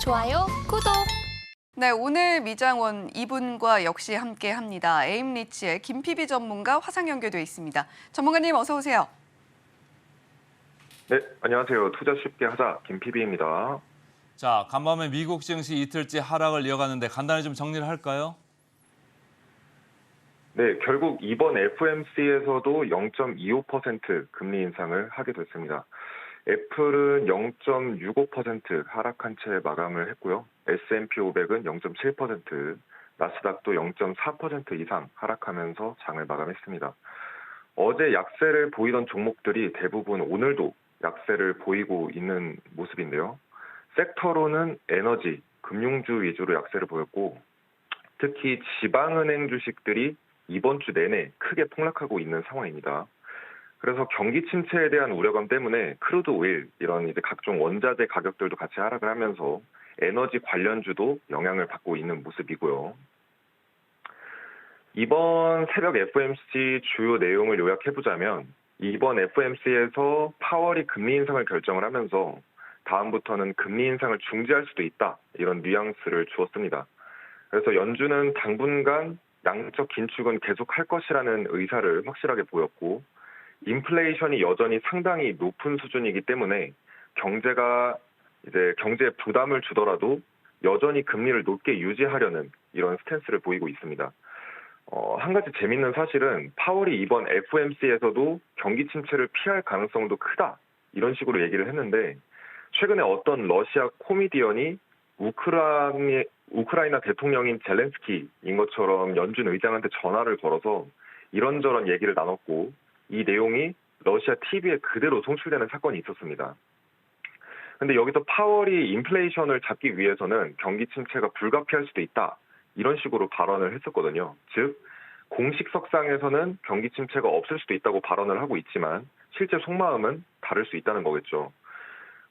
좋아요, 구독. 네, 오늘 미장원 이분과 역시 함께합니다. 에임리치의 김PB 전문가 화상 연결돼 있습니다. 전문가님 어서 오세요. 네, 안녕하세요. 투자 쉽게 하자 김PB입니다. 자, 간밤에 미국 증시 이틀째 하락을 이어갔는데 간단히 좀 정리를 할까요? 네, 결국 이번 FOMC에서도 0.25% 금리 인상을 하게 됐습니다. 애플은 0.65% 하락한 채 마감을 했고요. S&P 500은 0.7%, 나스닥도 0.4% 이상 하락하면서 장을 마감했습니다. 어제 약세를 보이던 종목들이 대부분 오늘도 약세를 보이고 있는 모습인데요. 섹터로는 에너지, 금융주 위주로 약세를 보였고 특히 지방은행 주식들이 이번 주 내내 크게 폭락하고 있는 상황입니다. 그래서 경기 침체에 대한 우려감 때문에 크루드 오일, 이런 이제 각종 원자재 가격들도 같이 하락을 하면서 에너지 관련주도 영향을 받고 있는 모습이고요. 이번 새벽 FOMC 주요 내용을 요약해보자면 이번 FOMC에서 파월이 금리 인상을 결정을 하면서 다음부터는 금리 인상을 중지할 수도 있다, 이런 뉘앙스를 주었습니다. 그래서 연준은 당분간 양적 긴축은 계속할 것이라는 의사를 확실하게 보였고 인플레이션이 여전히 상당히 높은 수준이기 때문에 경제에 부담을 주더라도 여전히 금리를 높게 유지하려는 이런 스탠스를 보이고 있습니다. 한 가지 재밌는 사실은 파월이 이번 FOMC에서도 경기 침체를 피할 가능성도 크다, 이런 식으로 얘기를 했는데 최근에 어떤 러시아 코미디언이 우크라이나 대통령인 젤렌스키인 것처럼 연준 의장한테 전화를 걸어서 이런저런 얘기를 나눴고 이 내용이 러시아 TV에 그대로 송출되는 사건이 있었습니다. 근데 여기서 파월이 인플레이션을 잡기 위해서는 경기 침체가 불가피할 수도 있다, 이런 식으로 발언을 했었거든요. 즉 공식석상에서는 경기 침체가 없을 수도 있다고 발언을 하고 있지만 실제 속마음은 다를 수 있다는 거겠죠.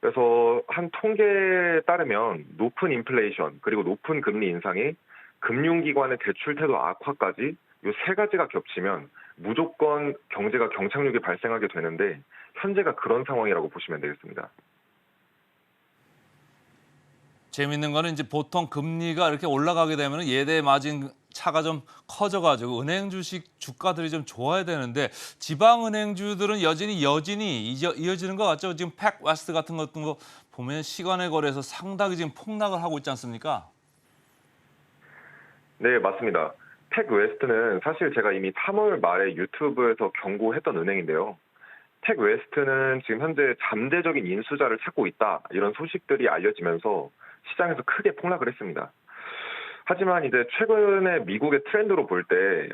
그래서 한 통계에 따르면 높은 인플레이션 그리고 높은 금리 인상이 금융기관의 대출 태도 악화까지 이 세 가지가 겹치면 무조건 경제가 경착륙이 발생하게 되는데 현재가 그런 상황이라고 보시면 되겠습니다. 재밌는 거는 이제 보통 금리가 이렇게 올라가게 되면 예대 마진 차가 좀 커져가지고 은행 주식 주가들이 좀 좋아야 되는데 지방 은행주들은 여전히 이어지는 것 같죠. 지금 팩웨스트 같은 것도 보면 시간에 거래해서 상당히 지금 폭락을 하고 있지 않습니까? 네, 맞습니다. 팩웨스트는 사실 제가 이미 3월 말에 유튜브에서 경고했던 은행인데요. 팩웨스트는 지금 현재 잠재적인 인수자를 찾고 있다, 이런 소식들이 알려지면서 시장에서 크게 폭락을 했습니다. 하지만 이제 최근에 미국의 트렌드로 볼 때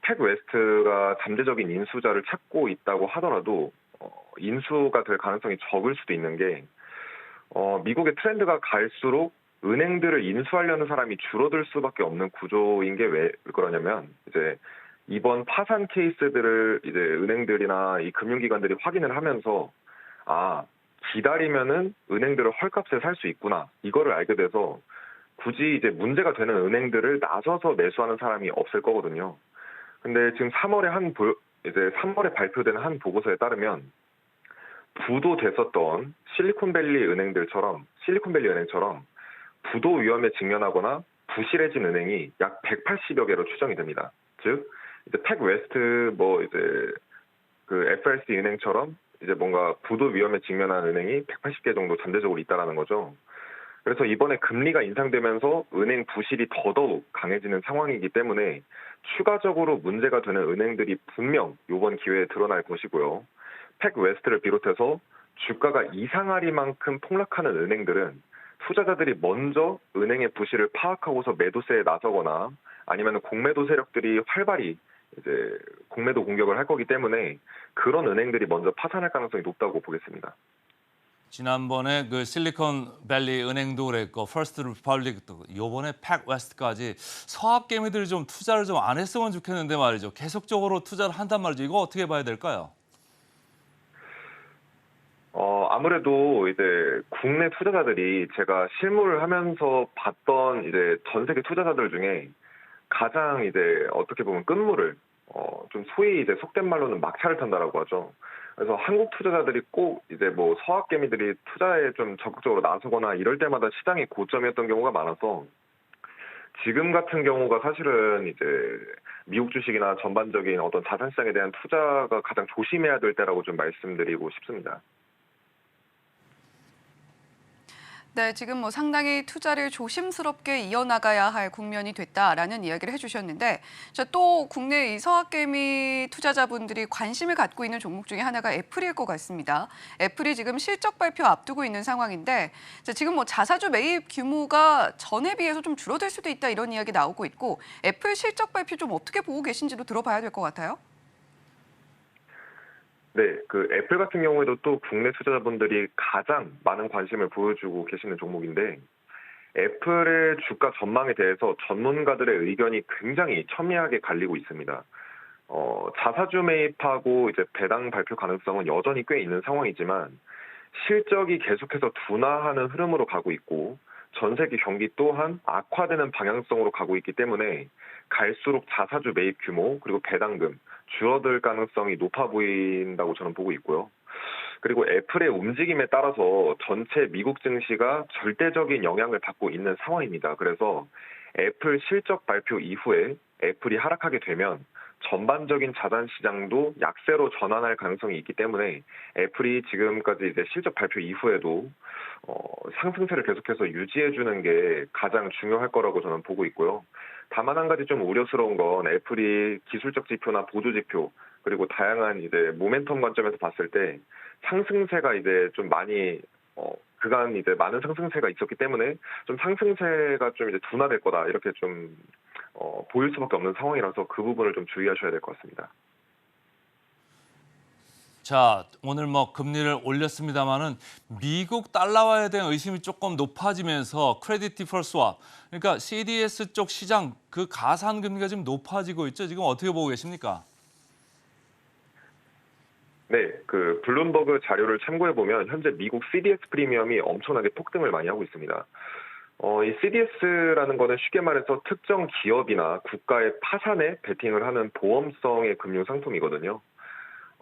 팩웨스트가 잠재적인 인수자를 찾고 있다고 하더라도 인수가 될 가능성이 적을 수도 있는 게 미국의 트렌드가 갈수록 은행들을 인수하려는 사람이 줄어들 수밖에 없는 구조인 게 왜 그러냐면 이제 이번 파산 케이스들을 이제 은행들이나 이 금융기관들이 확인을 하면서 기다리면은 은행들을 헐값에 살 수 있구나, 이거를 알게 돼서 굳이 이제 문제가 되는 은행들을 나서서 매수하는 사람이 없을 거거든요. 근데 지금 3월에 발표된 한 보고서에 따르면 부도됐었던 실리콘밸리 은행처럼 부도 위험에 직면하거나 부실해진 은행이 약 180여 개로 추정이 됩니다. 즉 이제 팩웨스트 그 FRC 은행처럼 이제 뭔가 부도 위험에 직면한 은행이 180개 정도 잠재적으로 있다라는 거죠. 그래서 이번에 금리가 인상되면서 은행 부실이 더더욱 강해지는 상황이기 때문에 추가적으로 문제가 되는 은행들이 분명 이번 기회에 드러날 것이고요. 팩웨스트를 비롯해서 주가가 이상하리만큼 폭락하는 은행들은 투자자들이 먼저 은행의 부실을 파악하고서 매도세에 나서거나 아니면 공매도 세력들이 활발히 이제 공매도 공격을 할 거기 때문에 그런 은행들이 먼저 파산할 가능성이 높다고 보겠습니다. 지난번에 그 실리콘밸리 은행도 그랬고 퍼스트 리퍼블릭도 이번에 팩웨스트까지 서학개미들이 좀 투자를 좀 안 했으면 좋겠는데 말이죠. 계속적으로 투자를 한단 말이죠. 이거 어떻게 봐야 될까요? 아무래도 이제 국내 투자자들이 제가 실무를 하면서 봤던 이제 전 세계 투자자들 중에 가장 이제 어떻게 보면 끝물을 좀 소위 이제 속된 말로는 막차를 탄다라고 하죠. 그래서 한국 투자자들이 꼭 이제 뭐 서학개미들이 투자에 좀 적극적으로 나서거나 이럴 때마다 시장이 고점이었던 경우가 많아서 지금 같은 경우가 사실은 이제 미국 주식이나 전반적인 어떤 자산 시장에 대한 투자가 가장 조심해야 될 때라고 좀 말씀드리고 싶습니다. 네, 지금 뭐 상당히 투자를 조심스럽게 이어나가야 할 국면이 됐다라는 이야기를 해주셨는데, 또 국내 이 서학개미 투자자분들이 관심을 갖고 있는 종목 중에 하나가 애플일 것 같습니다. 애플이 지금 실적 발표 앞두고 있는 상황인데, 지금 뭐 자사주 매입 규모가 전에 비해서 좀 줄어들 수도 있다 이런 이야기 나오고 있고, 애플 실적 발표 좀 어떻게 보고 계신지도 들어봐야 될 것 같아요. 네, 그 애플 같은 경우에도 또 국내 투자자분들이 가장 많은 관심을 보여주고 계시는 종목인데 애플의 주가 전망에 대해서 전문가들의 의견이 굉장히 첨예하게 갈리고 있습니다. 자사주 매입하고 이제 배당 발표 가능성은 여전히 꽤 있는 상황이지만 실적이 계속해서 둔화하는 흐름으로 가고 있고 전 세계 경기 또한 악화되는 방향성으로 가고 있기 때문에 갈수록 자사주 매입 규모 그리고 배당금 줄어들 가능성이 높아 보인다고 저는 보고 있고요. 그리고 애플의 움직임에 따라서 전체 미국 증시가 절대적인 영향을 받고 있는 상황입니다. 그래서 애플 실적 발표 이후에 애플이 하락하게 되면 전반적인 자산 시장도 약세로 전환할 가능성이 있기 때문에 애플이 지금까지 이제 실적 발표 이후에도 상승세를 계속해서 유지해주는 게 가장 중요할 거라고 저는 보고 있고요. 다만 한 가지 좀 우려스러운 건 애플이 기술적 지표나 보조 지표 그리고 다양한 이제 모멘텀 관점에서 봤을 때 상승세가 이제 좀 많이 그간 이제 많은 상승세가 있었기 때문에 좀 상승세가 좀 이제 둔화될 거다 이렇게 좀 보일 수밖에 없는 상황이라서 그 부분을 좀 주의하셔야 될 것 같습니다. 자, 오늘 뭐 금리를 올렸습니다마는 미국 달러화에 대한 의심이 조금 높아지면서 크레딧 디폴트 스왑, 그러니까 CDS 쪽 시장 그 가산 금리가 지금 높아지고 있죠. 지금 어떻게 보고 계십니까? 네, 그 블룸버그 자료를 참고해 보면 현재 미국 CDS 프리미엄이 엄청나게 폭등을 많이 하고 있습니다. 이 CDS라는 거는 쉽게 말해서 특정 기업이나 국가의 파산에 베팅을 하는 보험성의 금융 상품이거든요.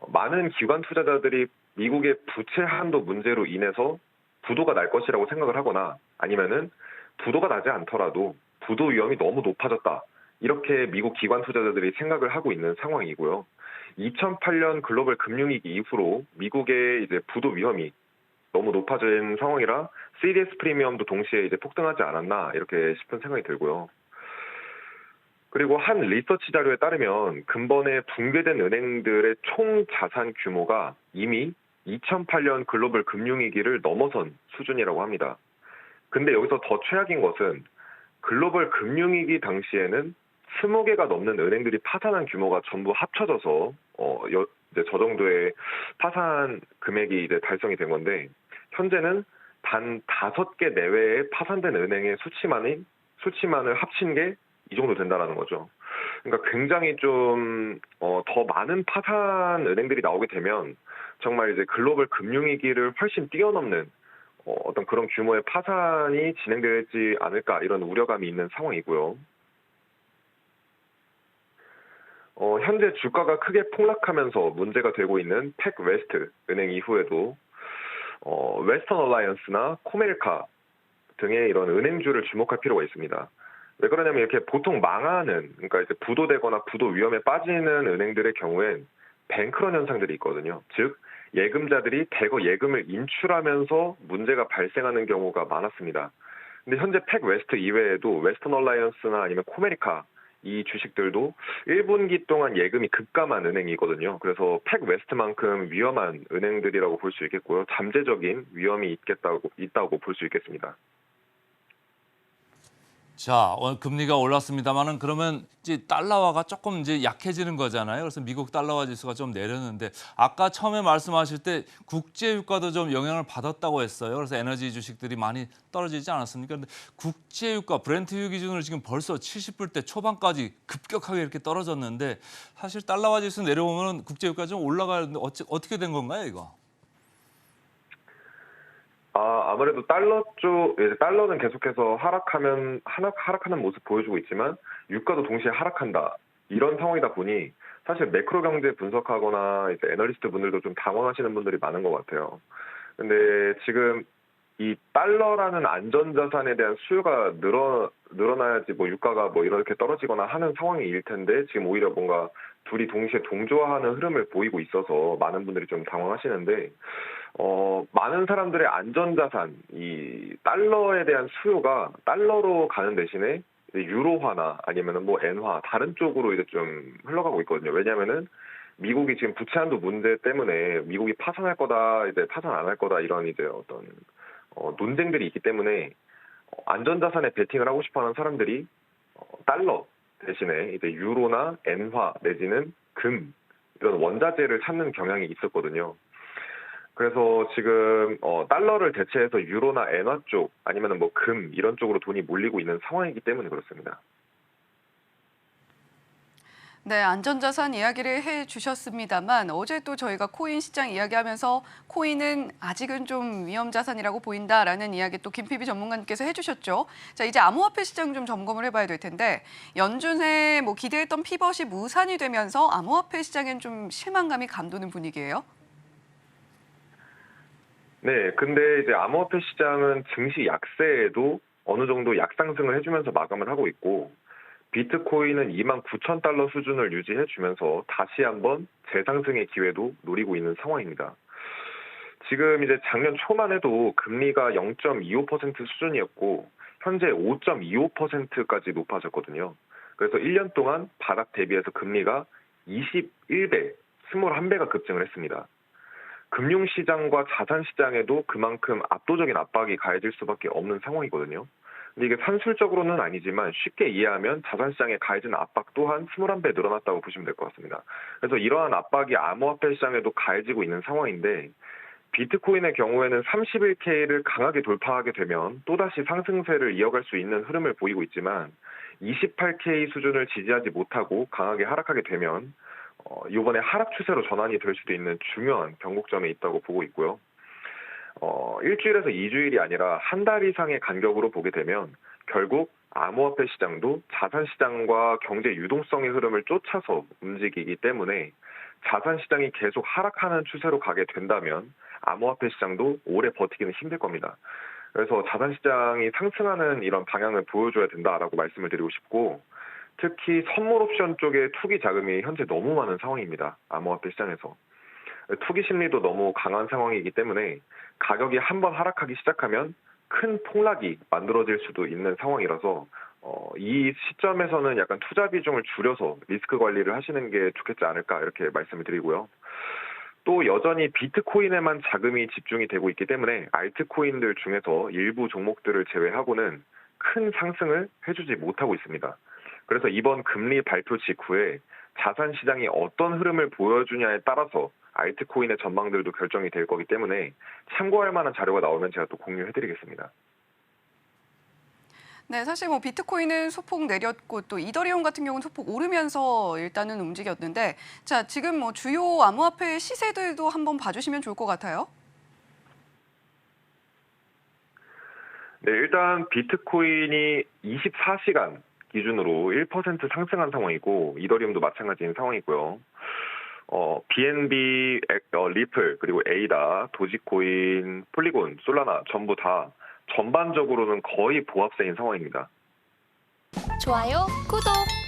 많은 기관 투자자들이 미국의 부채 한도 문제로 인해서 부도가 날 것이라고 생각을 하거나 아니면은 부도가 나지 않더라도 부도 위험이 너무 높아졌다. 이렇게 미국 기관 투자자들이 생각을 하고 있는 상황이고요. 2008년 글로벌 금융위기 이후로 미국의 이제 부도 위험이 너무 높아진 상황이라 CDS 프리미엄도 동시에 이제 폭등하지 않았나 이렇게 싶은 생각이 들고요. 그리고 한 리서치 자료에 따르면 근본에 붕괴된 은행들의 총 자산 규모가 이미 2008년 글로벌 금융위기를 넘어선 수준이라고 합니다. 근데 여기서 더 최악인 것은 글로벌 금융위기 당시에는 20개가 넘는 은행들이 파산한 규모가 전부 합쳐져서 이제 저 정도의 파산 금액이 이제 달성이 된 건데 현재는 단 5개 내외의 파산된 은행의 수치만을 합친 게 이 정도 된다라는 거죠. 그러니까 굉장히 좀 더 많은 파산 은행들이 나오게 되면 정말 이제 글로벌 금융위기를 훨씬 뛰어넘는 어떤 그런 규모의 파산이 진행되지 않을까 이런 우려감이 있는 상황이고요. 현재 주가가 크게 폭락하면서 문제가 되고 있는 팩웨스트 은행 이후에도 웨스턴 얼라이언스나 코메리카 등의 이런 은행주를 주목할 필요가 있습니다. 왜 그러냐면 이렇게 보통 망하는, 그러니까 이제 부도되거나 부도 위험에 빠지는 은행들의 경우엔 뱅크런 현상들이 있거든요. 즉 예금자들이 대거 예금을 인출하면서 문제가 발생하는 경우가 많았습니다. 근데 현재 팩웨스트 이외에도 웨스턴 얼라이언스나 아니면 코메리카 이 주식들도 1분기 동안 예금이 급감한 은행이거든요. 그래서 팩웨스트만큼 위험한 은행들이라고 볼 수 있겠고요. 잠재적인 위험이 있다고 볼 수 있겠습니다. 자, 오늘 금리가 올랐습니다만은 그러면 이제 달러화가 조금 이제 약해지는 거잖아요. 그래서 미국 달러화 지수가 좀 내렸는데 아까 처음에 말씀하실 때 국제 유가도 좀 영향을 받았다고 했어요. 그래서 에너지 주식들이 많이 떨어지지 않았습니까? 근데 국제 유가 브렌트유 기준으로 지금 벌써 70불대 초반까지 급격하게 이렇게 떨어졌는데 사실 달러화 지수 내려오면 국제 유가 좀 올라가는데 어떻게 된 건가요, 이거? 아무래도 달러는 계속해서 하락하는 모습 보여주고 있지만 유가도 동시에 하락한다. 이런 상황이다 보니 사실 매크로 경제 분석하거나 이제 애널리스트 분들도 좀 당황하시는 분들이 많은 것 같아요. 근데 지금 이 달러라는 안전자산에 대한 수요가 늘어나야지 뭐 유가가 뭐 이렇게 떨어지거나 하는 상황일 텐데 지금 오히려 뭔가 둘이 동시에 동조화하는 흐름을 보이고 있어서 많은 분들이 좀 당황하시는데 많은 사람들의 안전자산, 이 달러에 대한 수요가 달러로 가는 대신에 이제 유로화나 아니면은 뭐 엔화 다른 쪽으로 이제 좀 흘러가고 있거든요. 왜냐면은 미국이 지금 부채 한도 문제 때문에 미국이 파산할 거다, 이제 파산 안 할 거다 이런 이제 어떤 논쟁들이 있기 때문에 안전자산에 베팅을 하고 싶어하는 사람들이 달러 대신에 이제 유로나 엔화 내지는 금 이런 원자재를 찾는 경향이 있었거든요. 그래서 지금 달러를 대체해서 유로나 엔화 쪽 아니면은 뭐 금 이런 쪽으로 돈이 몰리고 있는 상황이기 때문에 그렇습니다. 네, 안전자산 이야기를 해주셨습니다만 어제 또 저희가 코인 시장 이야기하면서 코인은 아직은 좀 위험자산이라고 보인다라는 이야기 또 김PB 전문가님께서 해주셨죠. 자, 이제 암호화폐 시장 좀 점검을 해봐야 될 텐데 연준에 뭐 기대했던 피벗이 무산이 되면서 암호화폐 시장엔 좀 실망감이 감도는 분위기예요. 네, 근데 이제 암호화폐 시장은 증시 약세에도 어느 정도 약상승을 해주면서 마감을 하고 있고 비트코인은 29,000달러 수준을 유지해주면서 다시 한번 재상승의 기회도 노리고 있는 상황입니다. 지금 이제 작년 초만 해도 금리가 0.25% 수준이었고 현재 5.25%까지 높아졌거든요. 그래서 1년 동안 바닥 대비해서 금리가 21배, 21배가 급증을 했습니다. 금융시장과 자산시장에도 그만큼 압도적인 압박이 가해질 수밖에 없는 상황이거든요. 근데 이게 산술적으로는 아니지만 쉽게 이해하면 자산시장에 가해지는 압박 또한 21배 늘어났다고 보시면 될 것 같습니다. 그래서 이러한 압박이 암호화폐 시장에도 가해지고 있는 상황인데 비트코인의 경우에는 31K를 강하게 돌파하게 되면 또다시 상승세를 이어갈 수 있는 흐름을 보이고 있지만 28K 수준을 지지하지 못하고 강하게 하락하게 되면 이번에 하락 추세로 전환이 될 수도 있는 중요한 변곡점에 있다고 보고 있고요. 일주일에서 2주일이 아니라 한 달 이상의 간격으로 보게 되면 결국 암호화폐 시장도 자산시장과 경제 유동성의 흐름을 쫓아서 움직이기 때문에 자산시장이 계속 하락하는 추세로 가게 된다면 암호화폐 시장도 오래 버티기는 힘들 겁니다. 그래서 자산시장이 상승하는 이런 방향을 보여줘야 된다라고 말씀을 드리고 싶고 특히 선물 옵션 쪽에 투기 자금이 현재 너무 많은 상황입니다. 암호화폐 시장에서. 투기 심리도 너무 강한 상황이기 때문에 가격이 한번 하락하기 시작하면 큰 폭락이 만들어질 수도 있는 상황이라서 이 시점에서는 약간 투자 비중을 줄여서 리스크 관리를 하시는 게 좋겠지 않을까 이렇게 말씀을 드리고요. 또 여전히 비트코인에만 자금이 집중이 되고 있기 때문에 알트코인들 중에서 일부 종목들을 제외하고는 큰 상승을 해주지 못하고 있습니다. 그래서 이번 금리 발표 직후에 자산 시장이 어떤 흐름을 보여주냐에 따라서 알트코인의 전망들도 결정이 될 거기 때문에 참고할 만한 자료가 나오면 제가 또 공유해드리겠습니다. 네, 사실 뭐 비트코인은 소폭 내렸고 또 이더리움 같은 경우는 소폭 오르면서 일단은 움직였는데 자, 지금 뭐 주요 암호화폐 시세들도 한번 봐주시면 좋을 것 같아요. 네, 일단 비트코인이 24시간 기준으로 1% 상승한 상황이고 이더리움도 마찬가지인 상황이고요. BNB, 리플, 그리고 에이다, 도지코인, 폴리곤, 솔라나 전부 다 전반적으로는 거의 보합세인 상황입니다. 좋아요, 구독!